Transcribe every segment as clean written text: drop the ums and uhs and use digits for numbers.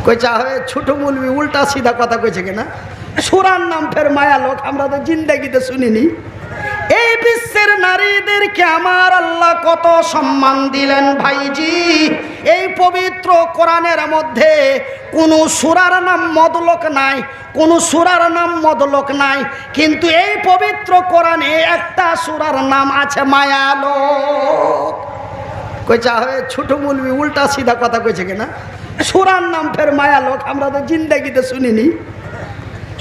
কইছা হয়ে ছোট মুলবি উল্টা সিধা কথা কইছে কিনা। সূরার নাম ফের মায়া লোক, আমরা তো জিন্দেগিতে শুনিনি। এই বিশ্বের নারীদেরকে আমার আল্লাহ কত সম্মান দিলেন ভাইজি। এই পবিত্র কোরআনের মধ্যে কোনো সূরার নাম মদলোক নাই, কোনো সূরার নাম মদলোক নাই, কিন্তু এই পবিত্র কোরআনে একটা সূরার নাম আছে মায়া লোক। কইছা হয়ে ছোট মুলবি উল্টা সিধা কথা কইছে কিনা। সূরার নাম ফের মায়া লোক, আমরা তো জিন্দেগিতে শুনিনি।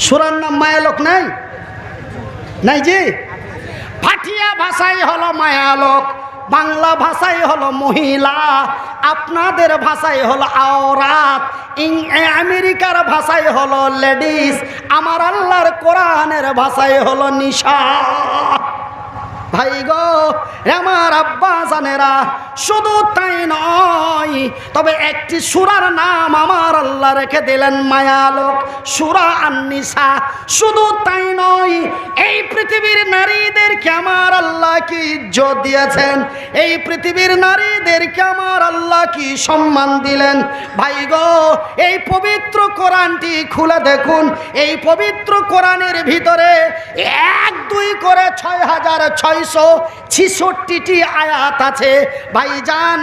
সূরার নাম মায়া লোক নাই, নাই জি। ভাটিয়া ভাষাই হলো মায়ালোক, বাংলা ভাষাই হলো মহিলা, আপনাদের ভাষাই হলো আওরাত, আমেরিকার ভাষাই হলো লেডিস, আমার আল্লাহর কোরআনের ভাষাই হলো নিশা। ভাই গো আমার আব্বা জানেরা, শুধু তাই নয়, তবে একটি সূরার নাম আমার আল্লাহ রেখে দিলেন মায়ালোক, সূরা আন-নিসা। শুধু তাই নয়, এই পৃথিবীর নারীদেরকে আমার আল্লাহ কি ইজ্জত দিয়েছেন, এই পৃথিবীর নারীদেরকে আমার আল্লাহ কি সম্মান দিলেন। ভাই গো এই পবিত্র কোরআনটি খুলে দেখুন, এই পবিত্র কোরআনের ভিতরে 1-2 করে 6666টি আয়াত আছে। ভাইজান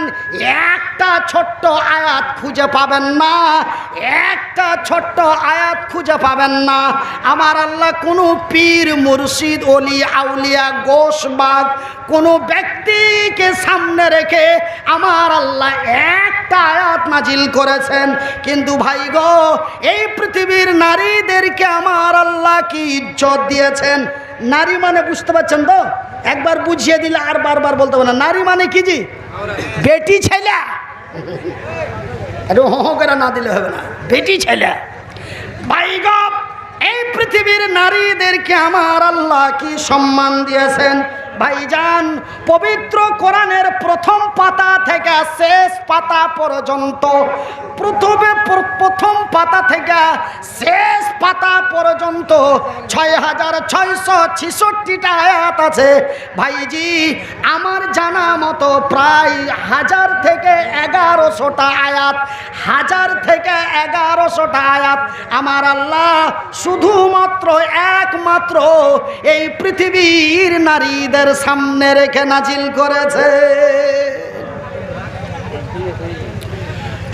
একটা ছোট্ট আয়াত খুঁজে পাবেন না, একটা ছোট্ট আয়াত খুঁজে পাবেন না। আমার আল্লাহ কোনো পীর মুর্শিদ ওলি আউলিয়া গোশবাগ কোনো ব্যক্তিকে সামনে রেখে আমার আল্লাহ একটা আয়াত নাজিল করেছেন। কিন্তু ভাই গো এই পৃথিবীর নারীদেরকে আমার আল্লাহ কি ইজ্জত দিয়েছেন। নারী মানে বুঝতে পারছেন তো, একবার বুঝিয়ে দিলে আর বারবার বলতে হবে না। নারী মানে কি জি, বেটি ছেলে, একটু হো করে না দিলে হবে না, বেটি ছেলে। ভাই গো এই পৃথিবীর নারীদেরকে আমার আল্লাহ কি সম্মান দিয়েছেন। ভাইজান পবিত্র কোরআনের প্রথম পাতা থেকে শেষ পাতা পর্যন্ত, প্রথম পাতা থেকে শেষ পাতা পর্যন্ত 6666টা আয়াত আছে। ভাইজি আমার জানা মতো প্রায় 1000 থেকে 1100টা আয়াত, 1000 থেকে 1100টা আয়াত আমার আল্লাহ শুধুমাত্র একমাত্র এই পৃথিবীর নারীদের সামনে রেখে নাজিল করেছে।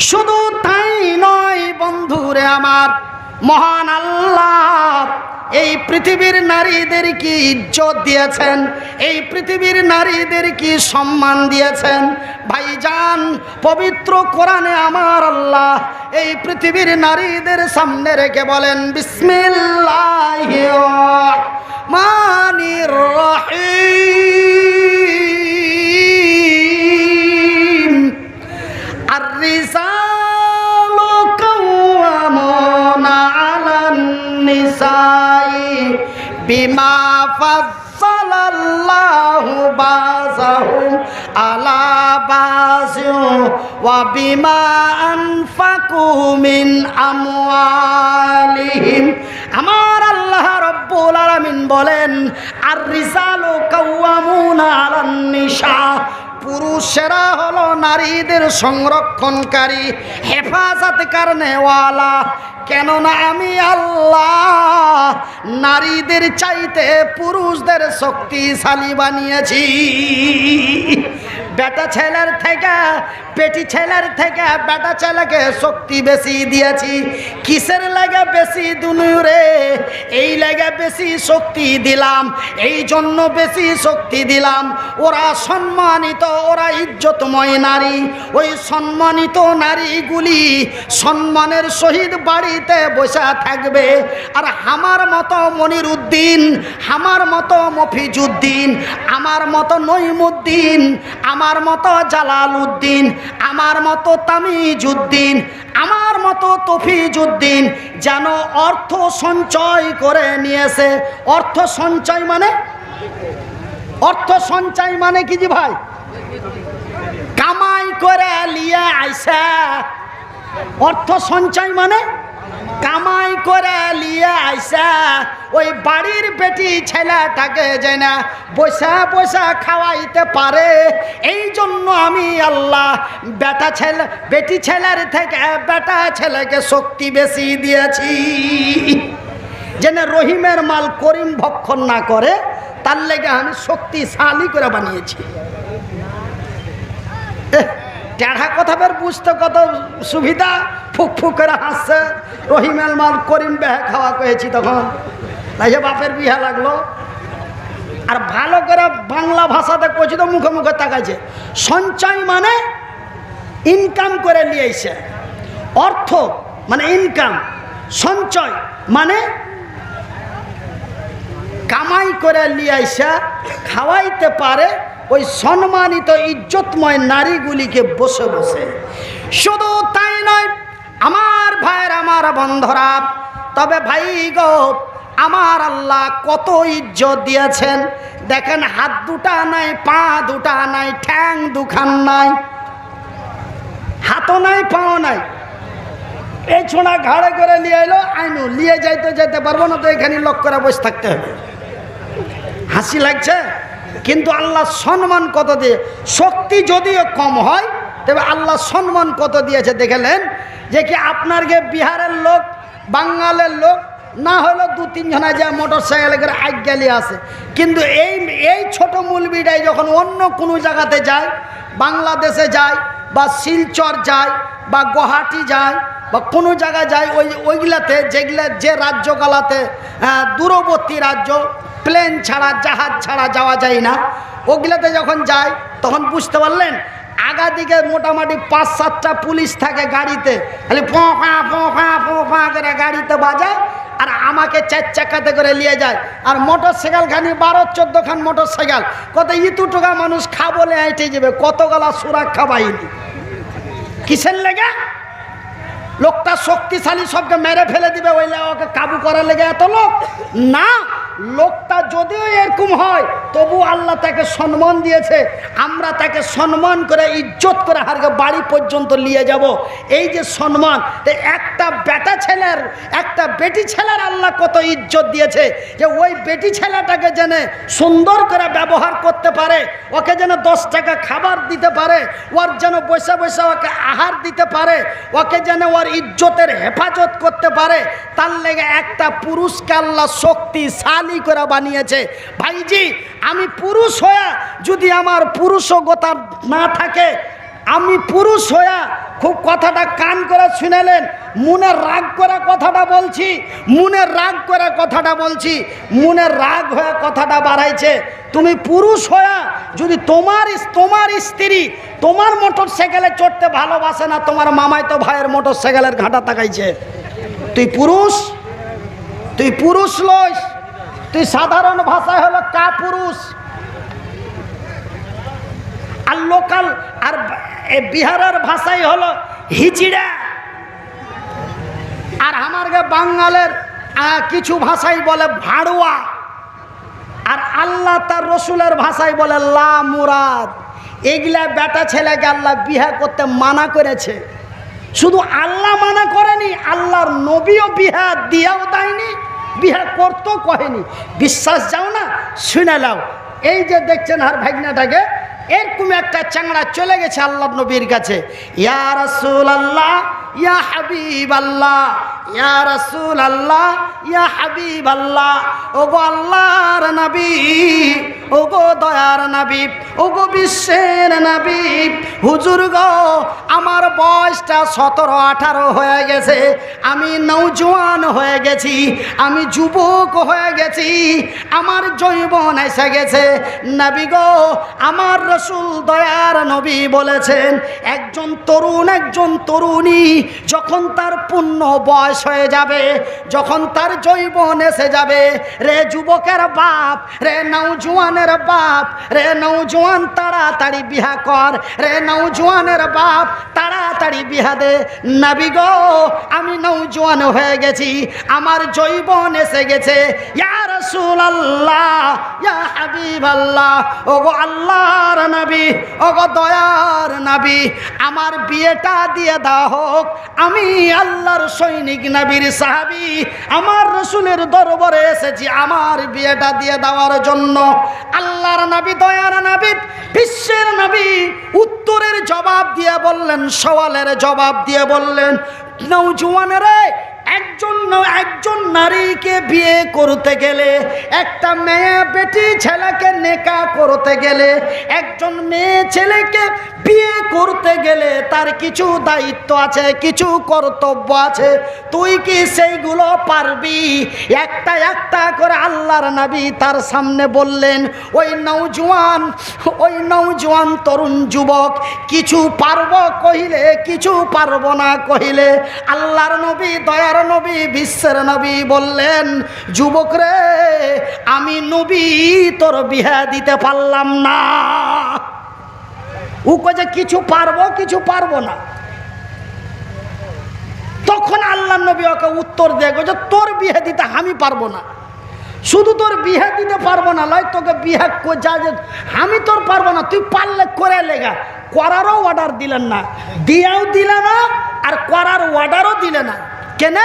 শুধু তাই নয় বন্ধুরে আমার, মহান আল্লাহ এই পৃথিবীর নারীদের কি ইজ্জত দিয়েছেন, এই পৃথিবীর নারীদের কি সম্মান দিয়েছেন। ভাইজান পবিত্র কোরআনে আমার আল্লাহ এই পৃথিবীর নারীদের সামনে রেখে বলেন বিসমিল্লাহির রহমানির রহিম। আর-রিজালু কাওয়ামুনা আলান নিসাই বিমা ফাজ্জালাল্লাহু বাযাহুম আলা বাযিন ওয়া বিমা আনফাকু মিন আমওয়ালিহিম। আমার আল্লাহ রব্বুল আলামিন বলেন আর-রিজালু কাওয়ামুনা আলান নিসা, পুরুষেরা হলো নারীদের সংরক্ষণকারী, হেফাজত করনেওয়ালা। কেননা আমি আল্লাহ নারীদের চাইতে পুরুষদের শক্তিশালী বানিয়েছি। বেটা ছেলের থেকে, বেটি ছেলের থেকে বেটা ছেলেকে শক্তি বেশি দিয়েছি। কিসের লাগে বেশি দুনুরে, এই লাগে বেশি শক্তি দিলাম, এই জন্য বেশি শক্তি দিলাম। ওরা সম্মানিত, ওরা ইজ্জতময় নারী। ওই সম্মানিত নারীগুলি সম্মানের সহিত বাড়িতে বসে থাকবে। আর আমার মতো মনির উদ্দিন, আমার মতো মফিজউদ্দিন, আমার মতো নঈমউদ্দিন, আমার মতো জালাল উদ্দিন, আমার মতো তামিজউদ্দিন, আমার মতো তফিজউদ্দিন যেন অর্থ সঞ্চয় করে নিয়েছে। অর্থ সঞ্চয় মানে, অর্থ সঞ্চয় মানে কি জি ভাই, কামাই করে লিয়ে আইসা। অর্থ সঞ্চয় মানে কামাই করে লিয়ে আইসা ওই বাড়ির বেটি ছেলেটাকে যে না বসা বসা খাওয়াইতে পারে, এই জন্য আমি আল্লাহ বেটি ছেলের থেকে বেটা ছেলেকে শক্তি বেশি দিয়েছি, যেন রহিমের মাল করিম ভক্ষণ না করে, তার লেগে আমি শক্তিশালী করে বানিয়েছি। টেढ़া কথা বের বুঝতে কত সুবিধা, ফুক ফুক করে হাসছে। রহিমের মাল করিম বেহে খাওয়া কয়েছি তখন, তাই বাপের বিহা লাগলো। আর ভালো করে বাংলা ভাষাতে কইছি তো মুখে মুখে তাকাইছে। সঞ্চয় মানে ইনকাম করে নিয়েছে, অর্থ মানে ইনকাম, সঞ্চয় মানে কামাই করে নিয়ে আইসা খাওয়াইতে পারে ওই সম্মানিত ইজ্জতময় নারীগুলিকে বসে বসে। শুধু তাই নয় আমার ভাইয়ের, আমার বন্ধুরা, তবে ভাই গো আমার আল্লাহ কত ইজ্জত দিয়েছেন দেখেন। হাত দুটা নাই, পা দুটা নাই, ঠ্যাং দুখান নাই, হাতও নাই, পাও নাই, এই ছোঁড়া ঘাড়ে করে নিয়ে এলো, আইনু নিয়ে যেতে পারবো না, তো এখানে লক করে বসে থাকতে হবে। হাসি লাগছে, কিন্তু আল্লাহ সম্মান কত দিয়ে। শক্তি যদিও কম হয়, তবে আল্লাহ সম্মান কত দিয়েছে দেখলেন। যে কি আপনার গে বিহারের লোক, বাঙালের লোক না হলো দু তিন জনা যায় মোটর সাইকেলে করে আজ্ঞালি আসে, কিন্তু এই ছোট মৌলবীটাই যখন অন্য কোনো জায়গাতে যায়, বাংলাদেশে যায় বা শিলচর যায় বা গুয়াহাটি যায় বা কোনো জায়গায় যায়, ওইগুলাতে যে রাজ্যগুলাতে দূরবর্তী রাজ্য, প্লেন ছাড়া জাহাজ ছাড়া যাওয়া যায় না, ওগুলাতে যখন যায় তখন বুঝতে পারলেন আগা দিকে মোটামুটি 5-7টা পুলিশ থাকে গাড়িতে, খালি ফোঁফা ফোঁফা ফোঁফা করে গাড়িতে বাজায়, আর আমাকে 4 চাকাতে করে নিয়ে যায়। আর মোটর সাইকেল খানি 12-14 খান মোটর সাইকেল, কত ইতু টাকা মানুষ খাবলে আইটে যাবে, কত গলা সুরক্ষা বাহিনী। কিসের লেগে? লোকটা শক্তিশালী, সবকে মেরে ফেলে দিবে, ওই ওকে কাবু করার লেগে এত লোক না। লোকটা যদিও এরকম হয়, তবু আল্লাহ তাকে সম্মান দিয়েছে, আমরা তাকে সম্মান করে ইজ্জত করে হারকে বাড়ি পর্যন্ত নিয়ে যাব। এই যে সম্মান, একটা বেটা ছেলের, একটা বেটি ছেলের আল্লাহ কত ইজ্জত দিয়েছে, যে ওই বেটি ছেলেটাকে যেন সুন্দর করে ব্যবহার করতে পারে, ওকে যেন 10 টাকা খাবার দিতে পারে, ওর যেন বসে বসে ওকে আহার দিতে পারে, ওকে যেন ওর ইজ্জতের হেফাজত করতে পারে, তার লেগে একটা পুরুষকে আল্লাহ শক্তিশালী করে বানিয়েছে। ভাইজি, আমি পুরুষ হয়ে যদি আমার পুরুষগতা না থাকে, আমি পুরুষ হয়ে খুব কথাটা কান করে শুনেলেন, মনের রাগ করে কথাটা বলছি, মনের রাগ করে কথাটা বলছি, মনের রাগ হয়ে কথাটা বাড়াইছে। তুমি পুরুষ হয়ে যদি তোমার স্ত্রী তোমার মোটর সাইকেলে চড়তে ভালোবাসে না, তোমার মামাই তো ভাইয়ের মোটর সাইকেলের ঘাটা তাকাইছে, তুই পুরুষ লইস, তুই সাধারণ ভাষায় হলো কা পুরুষ। আর লোকাল আর বিহারের ভাষায় হলো হিচিড়া। আর আমার বাঙালের কিছু ভাষায় বলে ভাড়ুয়া। আর আল্লাহ তার রসুলের ভাষায় বলে লা মুরাদ। এগুলা বেটা ছেলেকে আল্লাহ বিহা করতে মানা করেছে। শুধু আল্লাহ মানা করেনি, আল্লাহর নবীও বিহা দিয়েও দেয়নি, বিহা করতেও কহেনি। বিশ্বাস যাও না, শুনে নাও। এই যে দেখছেন আর ভাগনাটাকে, এরকম একটা চাংড়া চলে গেছে আল্লাহ নবীর কাছে, ইয়া রাসূলুল্লাহ, ইয়া হাবিবাল্লাহ, ইয়া রাসূলুল্লাহ, ইয়া হাবিবাল্লাহ। ওগো আল্লাহর নবী, ওগো দয়ার নবী, ওগো বিশ্বের নবী, হুজুর গো, আমার বয়সটা 17-18 হয়ে গেছে, আমি নওজোয়ান হয়ে গেছি, আমি যুবক হয়ে গেছি, আমার যৌবন এসে গেছে। নবী গো, আমার রাসূল দয়ার নবী বলেছেন, একজন তরুণ, একজন তরুণী যখন তার পূর্ণ বয়স হয়ে যাবে, যখন তার যৌবন এসে যাবে, রে যুবকের বাপ, রে নওজোয়ানের বাপ, রে নওজোয়ান তাড়াতাড়ি বিয়া কর, রে নওজোয়ানের বাপ তাড়াতাড়ি বিয়া দে। নবী গো, আমি নওজোয়ান হয়ে গেছি, আমার যৌবন এসে গেছে, ইয়া রাসূলুল্লাহ, ইয়া হাবিবাল্লাহ, ওগো আল্লাহর নবী, ওগো দয়ার নবী, আমার বিয়েটা দিয়ে দাও হোক। আমি আল্লাহর সৈনিক, নবীর সাহাবী, আমার রাসূলের দরবারে এসেছি আমার বিয়েটা দিয়ে দেওয়ার জন্য। আল্লাহর নবী, দয়ার নবী, বিশ্বের নবী উত্তরের জবাব দিয়ে বললেন, সওয়ালের জবাব দিয়ে বললেন, নওজোয়ানেরা, একজন নারীকে বিয়ে করতে গেলে, একটা মেয়ে বেটি ছেলেকে নেকা করতে গেলে, একজন মেয়ে ছেলেকে বিয়ে করতে গেলে তার কিছু দায়িত্ব আছে, কিছু কর্তব্য আছে। তুই কি সেইগুলো পারবি? একটা একটা করে আল্লাহর নবী তার সামনে বললেন। ওই নওজোয়ান তরুণ যুবক কিছু পারবো কহিলে, কিছু পারবো না কহিলে, আল্লাহর নবী, দয়ার নবী, বিশ্বের নবী বললেন, যুবক রে, আমি নবী তোর বিয়ে দিতে পারলাম না। ও কয়ে কিছু পারবো, কিছু পারবো না। তখন আল্লাহ নবী ওকে উত্তর দেয় যে তোর বিয়ে দিতে আমি পারবো না। শুধু তোর বিয়ে দিতে পারবো না লয়, তোকে বিয়ে যা যে আমি তোর পারবো না, তুই পারলে করে লেগা। করারও অর্ডার দিলেন না, দিয়েও দিলে না, আর করার অর্ডারও দিলে না। কেন?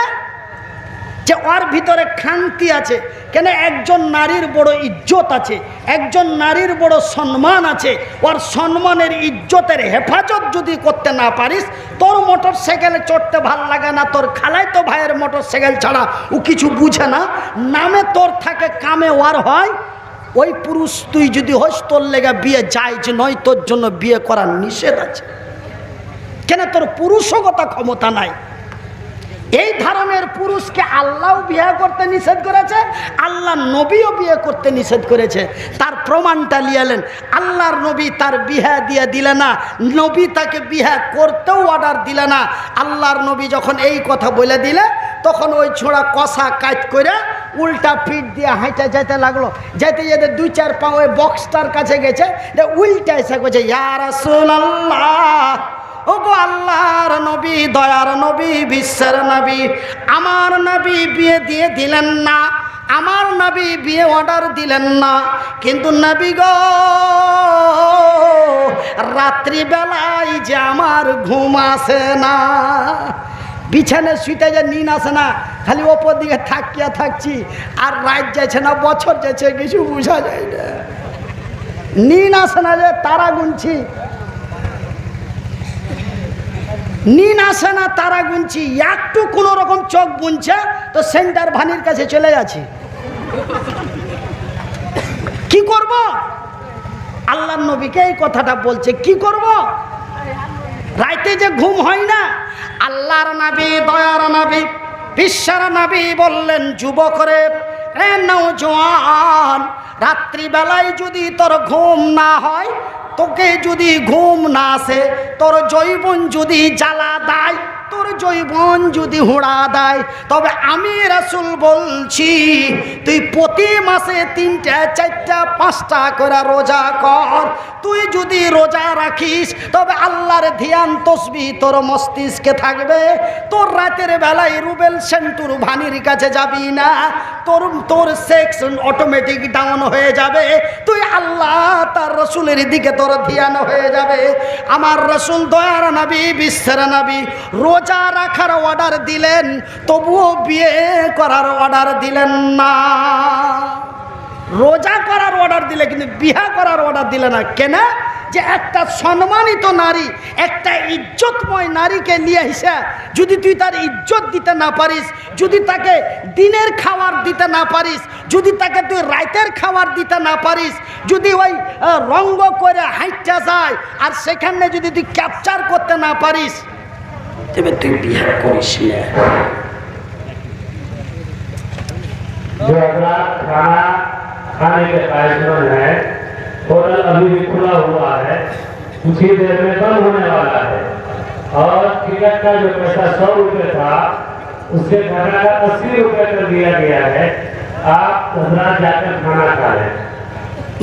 যে ওর ভিতরে খান্তি আছে। কেন? একজন নারীর বড় ইজ্জত আছে, একজন নারীর বড় সম্মান আছে। ওর সম্মানের, ইজ্জতের হেফাজত যদি করতে না পারিস, তোর মোটর সাইকেলে চড়তে ভাল লাগে না, তোর খালাই তো ভাইয়ের মোটর সাইকেল ছাড়া ও কিছু বুঝে না, নামে তোর থাকে, কামে ওর হয়। ওই পুরুষ তুই যদি হস, তোর লেগে বিয়ে জায়েজ নয়, তোর জন্য বিয়ে করার নিষেধ আছে। কেন? তোর পুরুষগত ক্ষমতা নাই। এই ধরনের পুরুষকে আল্লাহও বিয়ে করতে নিষেধ করেছে, আল্লাহ নবীও বিয়ে করতে নিষেধ করেছে। তার প্রমাণটা লিয়ালেন। আল্লাহর নবী তার বিয়ে দিয়ে দিলে না, নবী তাকে বিয়ে করতেও অর্ডার দিলে না। আল্লাহর নবী যখন এই কথা বলে দিলে, তখন ওই ছোড়া কষা কাজ করে উল্টা পিঠ দিয়ে হাঁটা যেতে লাগলো। যেতে যেতে দুই চার পা ওই বক্সটার কাছে গেছে, উল্টা এসে গেছে, ইয়া রাসূলুল্লাহ, ওগো আল্লাহর নবী, দয়ার নবী, বিশ্বের নবী, আমার নবী বিয়ে দিয়ে দিলেন না, আমার নবী বিয়ে অর্ডার দিলেন না। কিন্তু নবী গো, রাত্রিবেলায় যে আমার ঘুম আসে না, বিছানায় শুইতে যে নিন আসে না, খালি ওপর দিকে থাকিয়া থাকছি, আর রাত যাচ্ছে না, বছর যাচ্ছে, কিছু বোঝা যায় না। নিন আসে না, যে তারা গুনছি, নিন আসে না, তারা গুনছি, একটু কোনো রকম চোখ বুনছে তো সেন্টার ভানির কাছে চলে যাচ্ছে। কি করব? আল্লাহর নবীকে এই কথাটা বলছে, কি করব? রাইতে যে ঘুম হয় না। আল্লাহর নবী, দয়ার নবী, বিশ্বের নবী বললেন, যুবক রে, নওজোয়ান, রাত্রিবেলায় যদি তোর ঘুম না হয়, তোকে যদি ঘুম না আসে, তোর জৈবন যদি জ্বালা দেয়, তোর জৈবন যদি হুড়া দেয়, তবে আমি রাসূল বলছি, তুই প্রতি মাসে 3টা 4টা 5টা করে রোজা কর। তুই যদি রোজা রাখিস, তবে আল্লাহর ধ্যান তসবিহ তোর মস্তিষ্কে থাকবে। তোর রাতের বেলায় রুবেল সেন্টুর ভানির কাছে যাবি না, তোর সেক্স অটোমেটিক ডাউন হয়ে যাবে। তুই আল্লাহ তার রাসূলের দিকে তোর ধ্যান হয়ে যাবে। আমার রাসূল, দয়ার নবী, বিশ্বের নবী রোজা রাখার অর্ডার দিলেন, তবুও বিয়ে করার অর্ডার দিলেন না। রোজা করার অর্ডার দিলে, কিন্তু বিয়ে করার অর্ডার দিলে না। কেন? যে একটা সম্মানিত নারী, একটা ইজ্জতময় নারীকে নিয়ে এসে যদি তুই তার ইজ্জত দিতে না পারিস, যদি তাকে দিনের খাবার দিতে না পারিস, যদি তাকে তুই রাতের খাবার দিতে না পারিস, যদি ওই রঙ্গ করে হাঁটতে যায় আর সেখানে যদি তুই ক্যাপচার করতে না পারিস, তবে তুই বিয়ে করিস না। खाने के कार्यक्रम है, होटल अभी भी खुला हुआ है, कुछ ही देर में बंद होने वाला है। और टिकट का जो पैसा 100 रुपये था, उससे घटाकर 80 रुपये कर दिया गया है। आप हजरात जाकर खाना खा लें।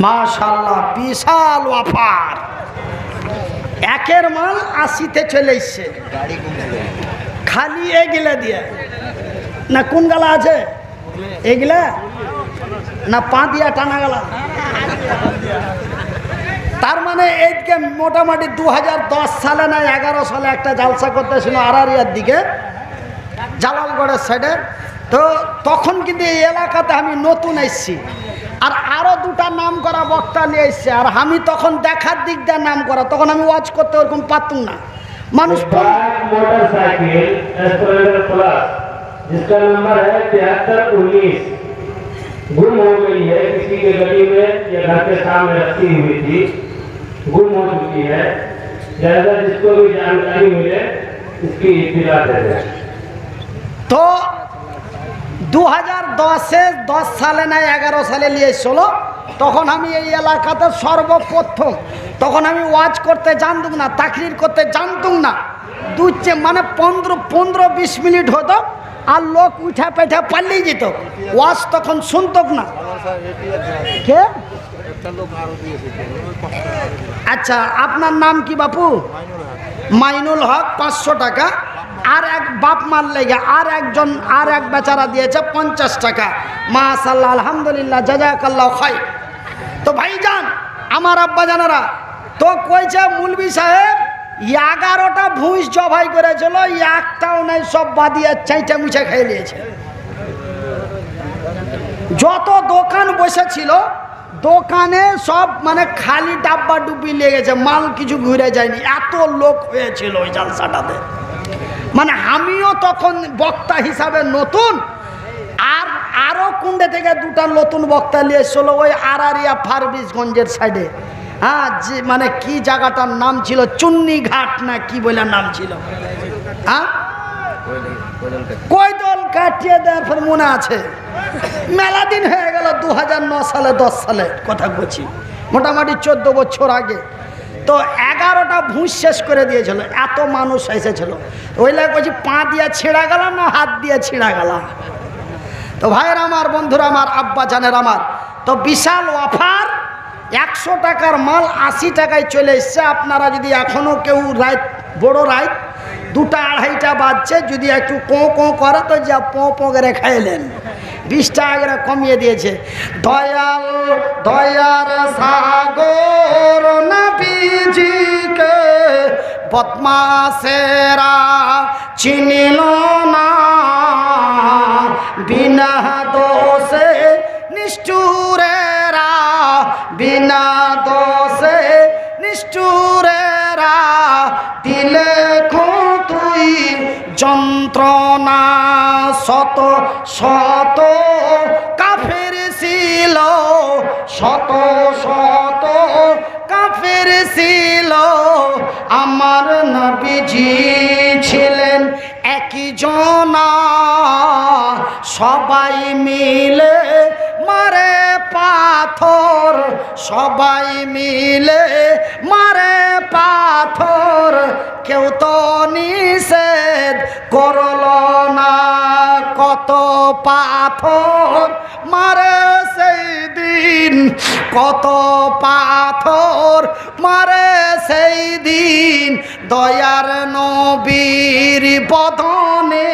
माशाल्लाह, विशाल অফার। একের মাল 80তে চলে এসছে, খালি এগুলা দিয়ে না। কোন গালা আছে এগুলা? না পা দিয়া টানা গেল? তার মানে এইদিকে মোটামুটি 2010 সালে না 11 সালে একটা জালসা করতেছিল আরারিয়ার দিকে, জালালগড়ের সাইডে। তো তখন কিন্তু এই এলাকাতে আমি নতুন এসেছি, আর আরো দুটা নাম করা বক্তা নিয়ে এসছে। আর আমি তখন দেখার দিক দিয়ে নাম করা, তখন আমি ওয়াজ করতে ওরকম পারতুম না। মানুষ मोटरसाइकिल स्प्लेंडर प्लस जिसका नंबर है 7319 गुम हो गई है, किसी के गली में या घर के सामने रखी हुई थी, गुम हो चुकी है। जैसा जिसको भी जानकारी मिले इसकी इत्तला दे दें। তো 2010 সালে না 11 সালে নিয়ে এসেছিল, তখন আমি এই এলাকাতে সর্বপ্রথম, তখন আমি ওয়াজ করতে জানতুম না, তাকরির করতে জানতুম না। মানে 15-20 মিনিট হতো আর লোক উঠা পেঠা পালিয়ে যেত, ওয়াজ তখন শুনতক না। কে? আচ্ছা, আপনার নাম কি বাপু? মাইনুল হক, 500 টাকা। আর এক বাপ মার লেগে আর এক বেচারা দিয়েছে 50 টাকা। মাশাআল্লাহ, আলহামদুলিল্লাহ, জাযাকাল্লাহ খাই। তো ভাইজান, আমার আব্বা জানারা তো কইছে মুলবি সাহেব 11টা ভুঁইস জবাই করেছিল, একটাও নাই, সব বাদিয়ে চাইটা মুছে খেয়ে নিয়েছে। যত দোকান বসেছিল দোকানে সব মানে খালি ডাব্বা ডুবি লেগেছে, মাল কিছু ঘুরে যায়নি, এত লোক হয়েছিল ওই জালসাটাতে। মানে আমিও তখন বক্তা হিসাবে নতুন, আর আরো কুণ্ডে থেকে দুটা নতুন বক্তা নিয়ে এসেছিল ওই আরারিয়া ফারবিসগঞ্জের সাইডে। হ্যাঁ, যে মানে কি জায়গাটার নাম ছিল, চুন্নি ঘাট না কি বলে নাম ছিল। হ্যাঁ, কৈদল কাটিয়ে দেওয়ার পর মনে আছে, মেলা দিন হয়ে গেল, 2009 সালে 10 সালে কথা বলছি, মোটামুটি 14 বছর আগে। তো 11টা ভুঁস শেষ করে দিয়েছিল, এত মানুষ এসেছিল। ওই লাগে বলছি, পা দিয়ে ছিঁড়া গেল না হাত দিয়ে ছিঁড়া গেল। তো ভাইয়ের আমার, বন্ধুরা আমার, আব্বা জানের আমার, তো বিশাল অফার, 100 টাকার মাল 80 টাকায় চলে এসছে। আপনারা যদি এখনও কেউ রাইত, বড় রাইত 2টা 2:30টা বাজছে, যদি একটু কোঁ কোঁ করে তো যা পোঁ পোঁ করে খাইলেন, 20 টাকা করে কমিয়ে দিয়েছে। দয়াল দয়ার সাগর নবীজিকে বদমাশেরা চিনিল না, বিনা দোষে নিষ্ঠুরেরা, বিনা দোষে নিষ্ঠুরেরা দিলে তুই যন্ত্রণা। শত শত কাফের ছিল, শত শত কাফের ছিল, আমার নবীজি ছিলেন একই জনা। সবাই মিলে মারে পাথর, সবাই মিলে মারে পাথর, কেউ তো নিষেধ করল না। কত পাথর মারে সেই দিন, কত পাথর মারে সেই দিন, দয়ার নবীর বদনে।